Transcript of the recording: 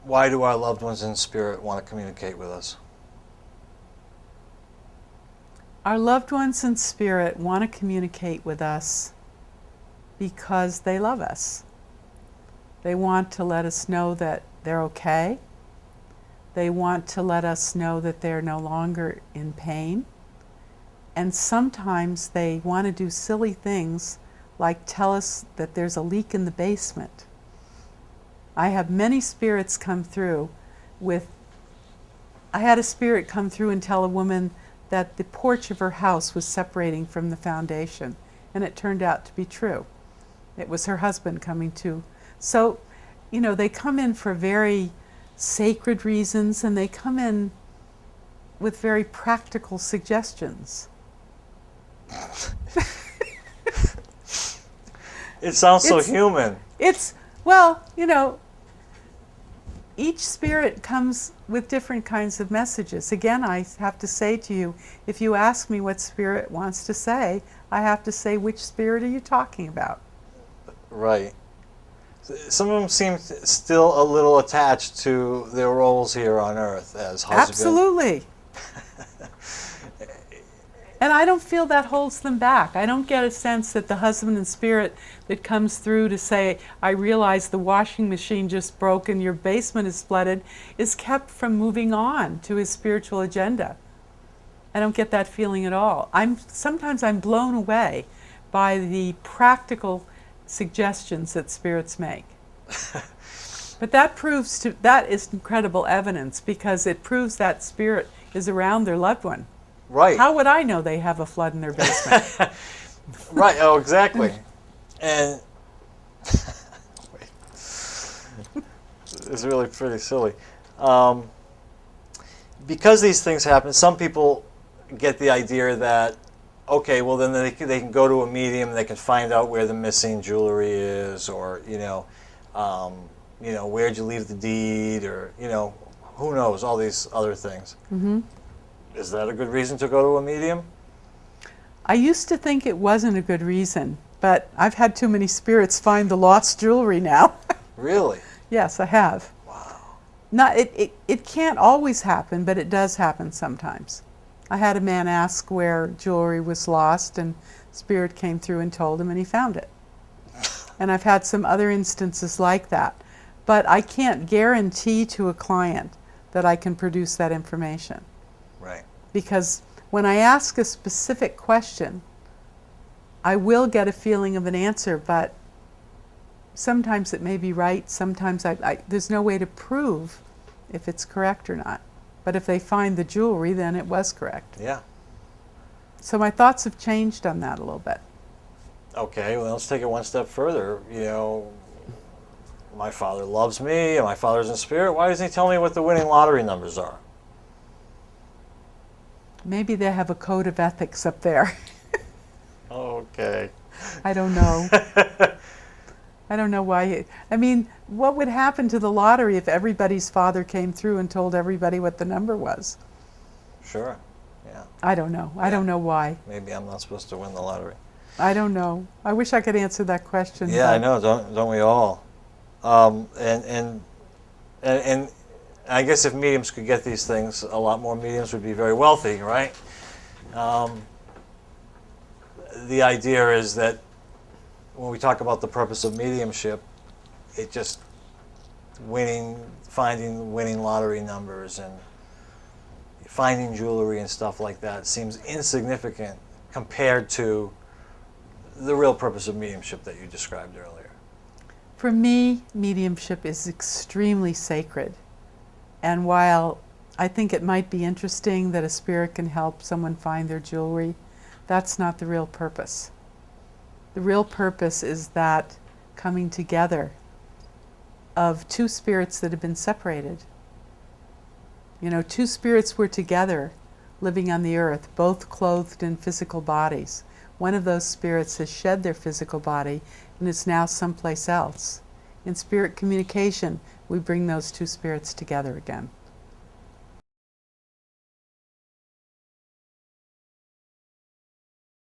Why do our loved ones in spirit want to communicate with us? Our loved ones in spirit want to communicate with us because they love us. They want to let us know that they're okay. They want to let us know that they're no longer in pain. And sometimes they want to do silly things like tell us that there's a leak in the basement. I have many spirits come through I had a spirit come through and tell a woman that the porch of her house was separating from the foundation, and it turned out to be true. It was her husband coming to. So, they come in for very sacred reasons, and they come in with very practical suggestions. It sounds so human. Each spirit comes with different kinds of messages. Again, I have to say to you, if you ask me what spirit wants to say, I have to say, which spirit are you talking about? Right. Some of them seem still a little attached to their roles here on Earth as husband. Absolutely. And I don't feel that holds them back. I don't get a sense that the husband and spirit that comes through to say, I realize the washing machine just broke and your basement is flooded, is kept from moving on to his spiritual agenda. I don't get that feeling at all. Sometimes I'm blown away by the practical suggestions that spirits make. But that is incredible evidence, because it proves that spirit is around their loved one. Right. How would I know they have a flood in their basement? Right. Oh, exactly. And it's really pretty silly. Because these things happen, some people get the idea that, okay, well then they can go to a medium and they can find out where the missing jewelry is, or where'd you leave the deed, or who knows, all these other things. Mm-hmm. Is that a good reason to go to a medium? I used to think it wasn't a good reason, but I've had too many spirits find the lost jewelry now. Really? Yes, I have. Wow. It can't always happen, but it does happen sometimes. I had a man ask where jewelry was lost, and spirit came through and told him, and he found it. And I've had some other instances like that. But I can't guarantee to a client that I can produce that information. Right. Because when I ask a specific question, I will get a feeling of an answer, but sometimes it may be right, sometimes there's no way to prove if it's correct or not. But if they find the jewelry, then it was correct. Yeah. So my thoughts have changed on that a little bit. Okay, well, let's take it one step further. My father loves me, and my father's in spirit. Why doesn't he tell me what the winning lottery numbers are? Maybe they have a code of ethics up there. Okay. I don't know. I don't know why. What would happen to the lottery if everybody's father came through and told everybody what the number was? Sure. Yeah. I don't know. I don't know why. Maybe I'm not supposed to win the lottery. I don't know. I wish I could answer that question. Yeah, I know. Don't we all? And I guess if mediums could get these things, a lot more mediums would be very wealthy, right? The idea is that when we talk about the purpose of mediumship, it just finding winning lottery numbers and finding jewelry and stuff like that seems insignificant compared to the real purpose of mediumship that you described earlier. For me, mediumship is extremely sacred. And while I think it might be interesting that a spirit can help someone find their jewelry, that's not the real purpose. The real purpose is that coming together of two spirits that have been separated. Two spirits were together living on the earth, both clothed in physical bodies. One of those spirits has shed their physical body and is now someplace else. In spirit communication, we bring those two spirits together again.